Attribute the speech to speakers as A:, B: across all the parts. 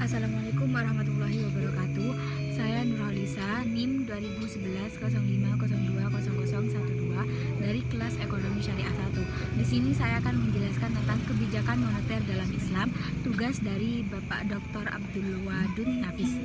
A: Assalamualaikum warahmatullahi wabarakatuh. Saya Nurhalisa, NIM 2011 05020012 dari kelas Ekonomi Syariah 1. Di sini saya akan menjelaskan tentang kebijakan moneter dalam Islam, tugas dari Bapak Dr. Abdul Wadud Nafis.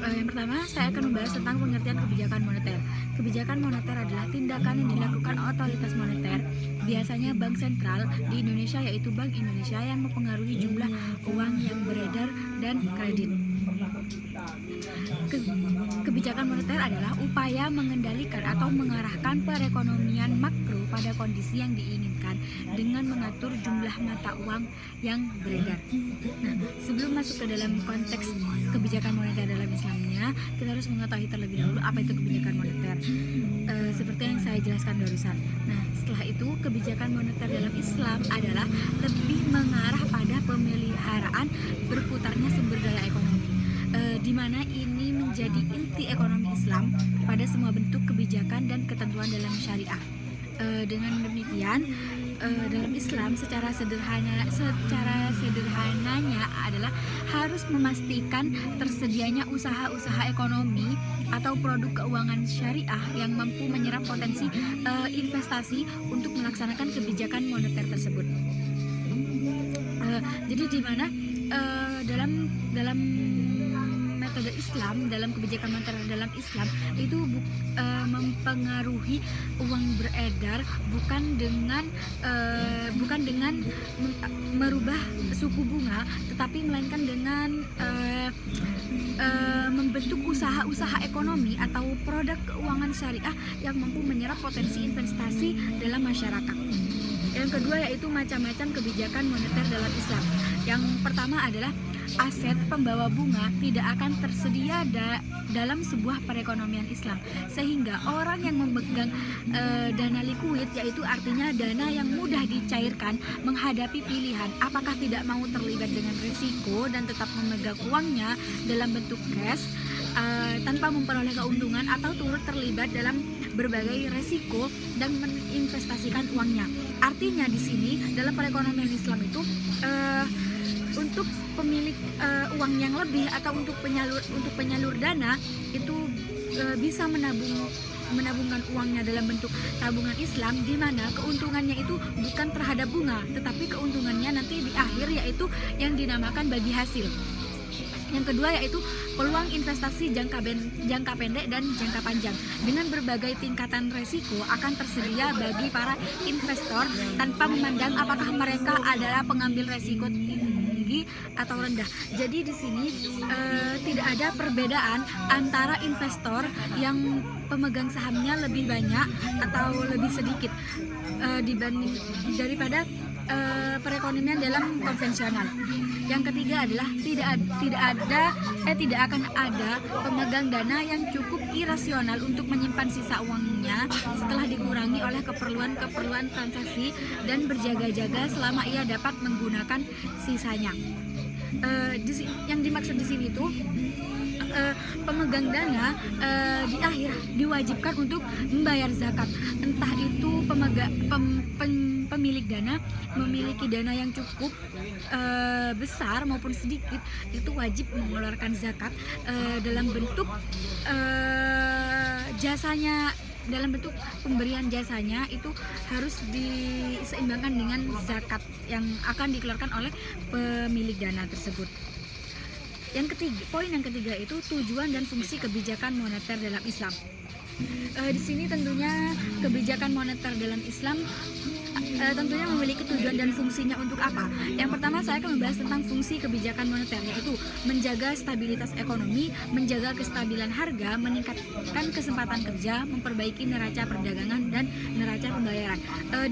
A: Yang pertama, saya akan membahas tentang pengertian kebijakan moneter. Kebijakan moneter adalah tindakan yang dilakukan otoritas moneter, biasanya bank sentral di Indonesia, yaitu Bank Indonesia, yang mempengaruhi jumlah uang yang beredar dan kredit. Kebijakan moneter adalah upaya mengendalikan atau mengarahkan perekonomian makro pada kondisi yang diinginkan dengan mengatur jumlah mata uang yang beredar. Nah, sebelum masuk ke dalam konteks kebijakan moneter dalam Islamnya, kita harus mengetahui terlebih dahulu apa itu kebijakan moneter. Seperti yang saya jelaskan barusan. Nah, setelah itu kebijakan moneter dalam Islam adalah lebih mengarah pada pemeliharaan berputarnya sumber daya ekonomi, di mana ini menjadi inti ekonomi Islam pada semua bentuk kebijakan dan ketentuan dalam syariah. Dengan demikian, dalam Islam secara sederhananya adalah harus memastikan tersedianya usaha-usaha ekonomi atau produk keuangan syariah yang mampu menyerap potensi investasi untuk melaksanakan kebijakan moneter tersebut. Jadi di mana dalam metode Islam, dalam kebijakan moneter dalam Islam itu mempengaruhi uang beredar bukan dengan merubah suku bunga, tetapi melainkan dengan membentuk usaha-usaha ekonomi atau produk keuangan syariah yang mampu menyerap potensi investasi dalam masyarakat. Yang kedua yaitu macam-macam kebijakan moneter dalam Islam. Yang pertama adalah aset pembawa bunga tidak akan tersedia dalam sebuah perekonomian Islam, sehingga orang yang memegang dana likuid, yaitu artinya dana yang mudah dicairkan, menghadapi pilihan apakah tidak mau terlibat dengan risiko dan tetap memegang uangnya dalam bentuk cash tanpa memperoleh keuntungan, atau turut terlibat dalam berbagai resiko dan menginvestasikan uangnya. Artinya di sini dalam perekonomian Islam itu untuk pemilik uang yang lebih atau untuk penyalur dana itu bisa menabungkan uangnya dalam bentuk tabungan Islam, di mana keuntungannya itu bukan terhadap bunga, tetapi keuntungannya nanti di akhir, yaitu yang dinamakan bagi hasil. Yang kedua yaitu peluang investasi jangka pendek dan jangka panjang. Dengan berbagai tingkatan resiko akan tersedia bagi para investor tanpa memandang apakah mereka adalah pengambil resiko tinggi atau rendah. Jadi di sini tidak ada perbedaan antara investor yang pemegang sahamnya lebih banyak atau lebih sedikit daripada perekonomian dalam konvensional. Yang ketiga adalah tidak akan ada pemegang dana yang cukup irasional untuk menyimpan sisa uangnya setelah dikurangi oleh keperluan transaksi dan berjaga-jaga selama ia dapat menggunakan sisanya. Yang dimaksud di sini itu pemegang dana di akhir diwajibkan untuk membayar zakat. Entah itu pemilik dana memiliki dana yang cukup besar maupun sedikit, itu wajib mengeluarkan zakat dalam bentuk jasanya, dalam bentuk pemberian jasanya itu harus diseimbangkan dengan zakat yang akan dikeluarkan oleh pemilik dana tersebut. Poin yang ketiga itu tujuan dan fungsi kebijakan moneter dalam Islam. Di sini tentunya kebijakan moneter dalam Islam tentunya memiliki tujuan dan fungsinya untuk apa. Yang pertama saya akan membahas tentang fungsi kebijakan moneter, yaitu menjaga stabilitas ekonomi, menjaga kestabilan harga, meningkatkan kesempatan kerja, memperbaiki neraca perdagangan dan neraca pembayaran.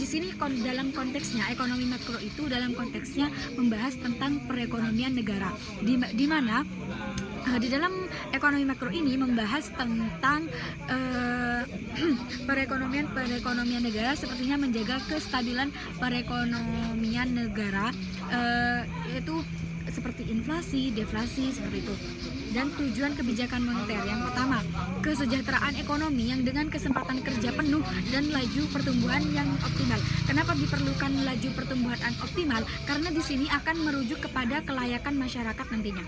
A: Di sini dalam konteksnya ekonomi makro itu dalam konteksnya membahas tentang perekonomian negara, di mana di dalam ekonomi makro ini membahas tentang perekonomian negara, sepertinya menjaga kestabilan perekonomian negara, yaitu seperti inflasi, deflasi, seperti itu. Dan tujuan kebijakan moneter yang pertama, kesejahteraan ekonomi yang dengan kesempatan kerja penuh dan laju pertumbuhan yang optimal. Kenapa diperlukan laju pertumbuhan optimal? Karena di sini akan merujuk kepada kelayakan masyarakat nantinya.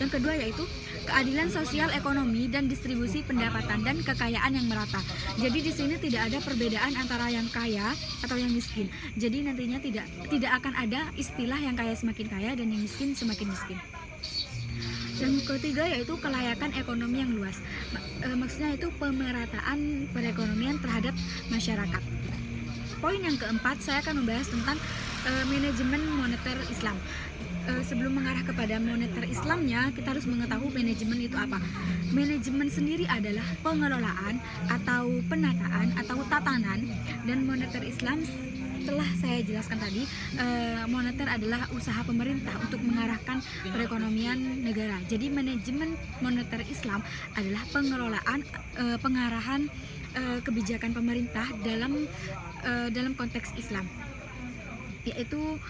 A: Yang kedua yaitu keadilan sosial ekonomi dan distribusi pendapatan dan kekayaan yang merata. Jadi di sini tidak ada perbedaan antara yang kaya atau yang miskin. Jadi nantinya tidak akan ada istilah yang kaya semakin kaya dan yang miskin semakin miskin. Yang ketiga yaitu kelayakan ekonomi yang luas. Maksudnya itu pemerataan perekonomian terhadap masyarakat. Poin yang keempat, saya akan membahas tentang manajemen moneter Islam. Sebelum mengarah kepada moneter Islamnya, kita harus mengetahui manajemen itu apa. Manajemen sendiri adalah pengelolaan atau penataan atau tatanan, dan moneter Islam telah saya jelaskan tadi, moneter adalah usaha pemerintah untuk mengarahkan perekonomian negara. Jadi manajemen moneter Islam adalah pengelolaan, pengarahan kebijakan pemerintah dalam konteks Islam, yaitu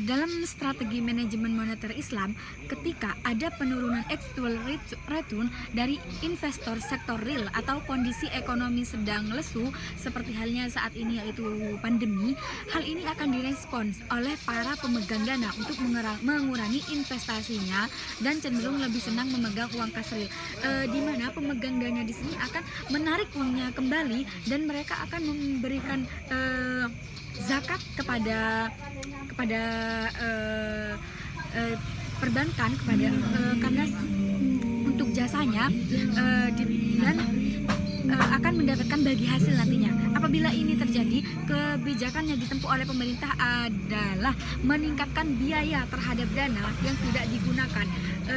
A: dalam strategi manajemen moneter Islam, ketika ada penurunan actual return dari investor sektor real atau kondisi ekonomi sedang lesu seperti halnya saat ini yaitu pandemi, hal ini akan direspons oleh para pemegang dana untuk mengurangi investasinya dan cenderung lebih senang memegang uang kas real, di mana pemegang dana di sini akan menarik uangnya kembali dan mereka akan memberikan zakat kepada perbankan karena untuk jasanya dan akan mendapatkan bagi hasil nantinya. Apabila ini terjadi, kebijakan yang ditempuh oleh pemerintah adalah meningkatkan biaya terhadap dana yang tidak digunakan.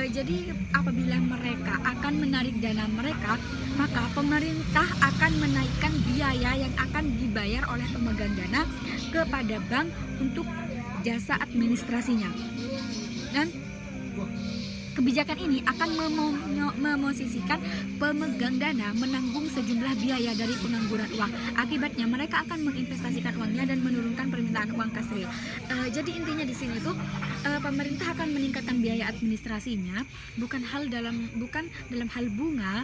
A: Jadi apabila mereka akan menarik dana mereka, maka pemerintah akan menaikkan biaya yang akan dibayar oleh pemegang dana kepada bank untuk jasa administrasinya. Dan kebijakan ini akan memosisikan pemegang dana menanggung sejumlah biaya dari pengangguran uang. Akibatnya mereka akan menginvestasikan uangnya dan menurunkan permintaan uang kas real. Jadi intinya di sini tuh pemerintah akan meningkatkan biaya administrasinya, bukan dalam hal bunga,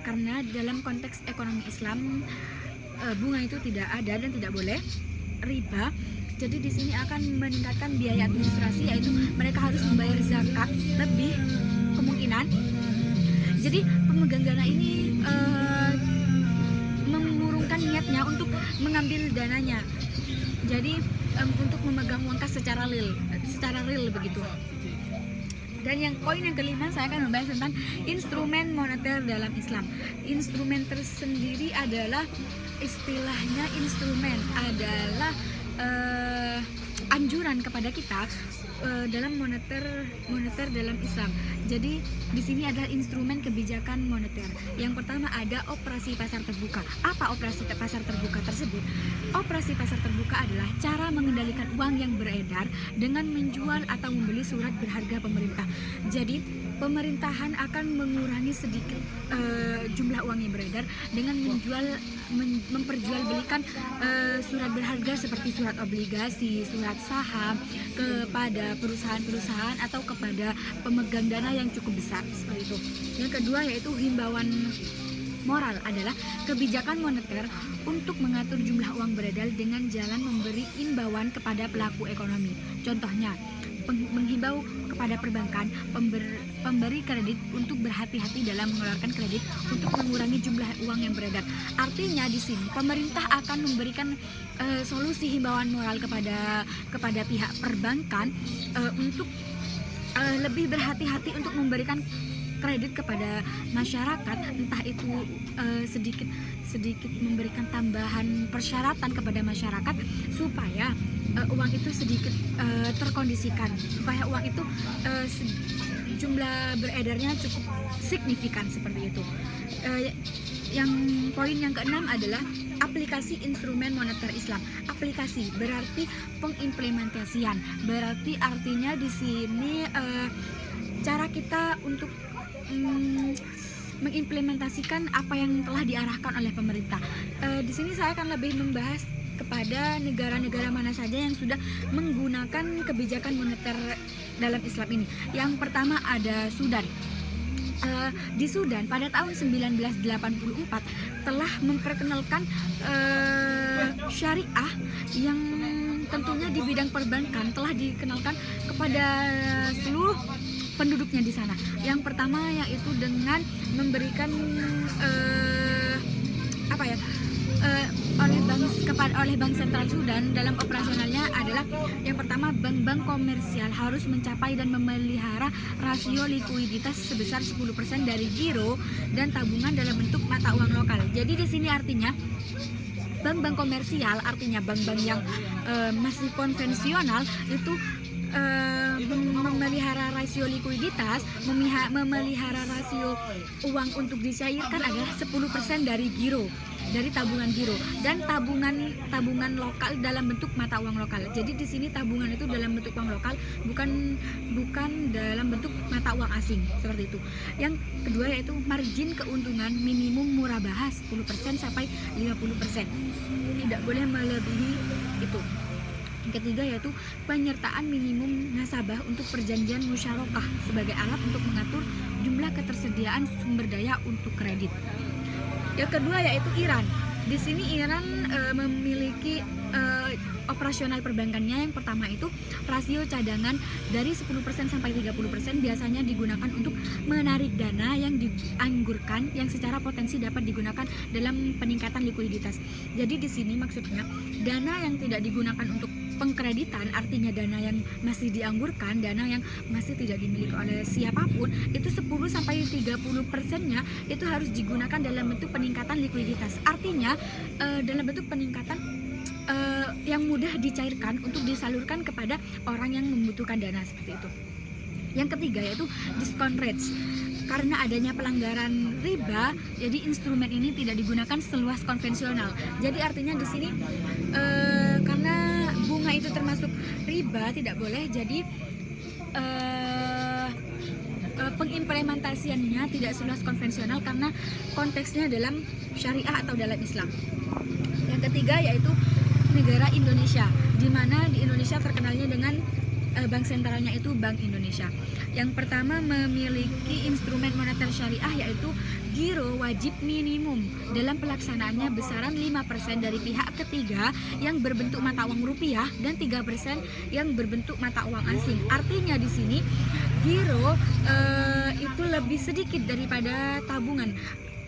A: karena dalam konteks ekonomi Islam bunga itu tidak ada dan tidak boleh riba. Jadi di sini akan meningkatkan biaya administrasi, yaitu mereka harus membayar zakat lebih kemungkinan. Jadi pemegang dana ini mengurungkan niatnya untuk mengambil dananya. Jadi untuk memegang uang kas secara real begitu. Dan yang poin yang kelima, saya akan membahas tentang instrumen moneter dalam Islam. Instrumen tersendiri adalah istilahnya, instrumen adalah anjuran kepada kita dalam moneter dalam Islam. Jadi di sini adalah instrumen kebijakan moneter. Yang pertama ada operasi pasar terbuka. Apa operasi pasar terbuka tersebut? Operasi pasar terbuka adalah cara mengendalikan uang yang beredar dengan menjual atau membeli surat berharga pemerintah. Jadi pemerintahan akan mengurangi sedikit jumlah uang yang beredar dengan memperjualbelikan surat berharga seperti surat obligasi, surat saham kepada perusahaan-perusahaan atau kepada pemegang dana yang cukup besar, seperti itu. Yang kedua yaitu himbauan moral, adalah kebijakan moneter untuk mengatur jumlah uang beredar dengan jalan memberi imbauan kepada pelaku ekonomi. Contohnya, menghimbau kepada perbankan pemberi kredit untuk berhati-hati dalam mengeluarkan kredit untuk mengurangi jumlah uang yang beredar. Artinya di sini pemerintah akan memberikan solusi himbauan moral kepada pihak perbankan untuk lebih berhati-hati untuk memberikan kredit kepada masyarakat, entah itu sedikit memberikan tambahan persyaratan kepada masyarakat supaya uang itu sedikit terkondisikan, supaya uang itu jumlah beredarnya cukup signifikan, seperti itu. Yang poin yang keenam adalah aplikasi instrumen moneter Islam. Aplikasi berarti pengimplementasian, berarti artinya di sini cara kita untuk mengimplementasikan apa yang telah diarahkan oleh pemerintah. Di sini saya akan lebih membahas kepada negara-negara mana saja yang sudah menggunakan kebijakan moneter dalam Islam ini. Yang pertama ada Sudan. Di Sudan pada tahun 1984 telah memperkenalkan syariah yang tentunya di bidang perbankan telah dikenalkan kepada seluruh penduduknya di sana. Yang pertama yaitu dengan memberikan apa ya oleh Bank Sentral Sudan dalam operasionalnya adalah yang pertama, bank-bank komersial harus mencapai dan memelihara rasio likuiditas sebesar 10% dari giro dan tabungan dalam bentuk mata uang lokal. Jadi di sini artinya bank-bank komersial, artinya bank-bank yang masih konvensional itu memelihara rasio likuiditas, memelihara rasio uang untuk dicairkan adalah 10% dari giro, dari tabungan giro, dan tabungan lokal dalam bentuk mata uang lokal. Jadi di sini tabungan itu dalam bentuk uang lokal, bukan dalam bentuk mata uang asing, seperti itu. Yang kedua yaitu margin keuntungan minimum murabahah 10% sampai 50%. Tidak boleh melebihi itu. Yang ketiga yaitu penyertaan minimum nasabah untuk perjanjian musyarakah sebagai alat untuk mengatur jumlah ketersediaan sumber daya untuk kredit. Yang kedua yaitu Iran. Di sini Iran memiliki operasional perbankannya. Yang pertama itu rasio cadangan dari 10% sampai 30% biasanya digunakan untuk menarik dana yang dianggarkan yang secara potensi dapat digunakan dalam peningkatan likuiditas. Jadi di sini maksudnya dana yang tidak digunakan untuk pengkreditan, artinya dana yang masih dianggarkan, dana yang masih tidak dimiliki oleh siapapun, itu 10-30%-nya itu harus digunakan dalam bentuk peningkatan likuiditas. Artinya dalam bentuk peningkatan yang mudah dicairkan untuk disalurkan kepada orang yang membutuhkan dana, seperti itu. Yang ketiga yaitu discount rates. Karena adanya pelanggaran riba, jadi instrumen ini tidak digunakan seluas konvensional. Jadi artinya di sini karena bunga itu termasuk riba, tidak boleh. Jadi pengimplementasiannya tidak seluas konvensional karena konteksnya dalam syariah atau dalam Islam. Yang ketiga yaitu negara Indonesia, di mana di Indonesia terkenalnya dengan bank sentralnya itu Bank Indonesia. Yang pertama memiliki instrumen moneter syariah yaitu giro wajib minimum dalam pelaksanaannya besaran 5% dari pihak ketiga yang berbentuk mata uang rupiah dan 3% yang berbentuk mata uang asing. Artinya di sini giro itu lebih sedikit daripada tabungan.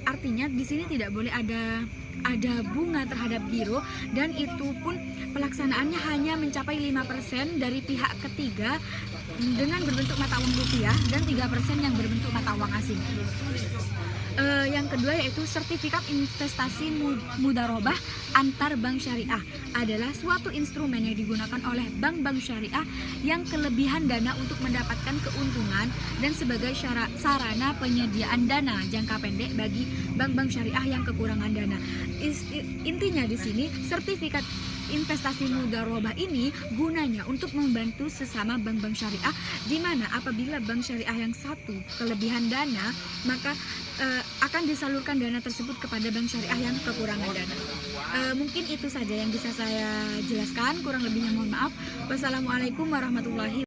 A: Artinya di sini tidak boleh ada bunga terhadap giro, dan itu pun pelaksanaannya hanya mencapai 5% dari pihak ketiga dengan berbentuk mata uang rupiah dan 3% yang berbentuk mata uang asing. Yang kedua yaitu sertifikat investasi mudharabah antar bank syariah adalah suatu instrumen yang digunakan oleh bank-bank syariah yang kelebihan dana untuk mendapatkan keuntungan dan sebagai sarana penyediaan dana jangka pendek bagi bank-bank syariah yang kekurangan dana. Intinya di sini sertifikat investasi mudharabah ini gunanya untuk membantu sesama bank-bank syariah, di mana apabila bank syariah yang satu kelebihan dana, maka akan disalurkan dana tersebut kepada bank syariah yang kekurangan dana. Mungkin itu saja yang bisa saya jelaskan, kurang lebihnya mohon maaf. Wassalamualaikum warahmatullahi wabarakatuh.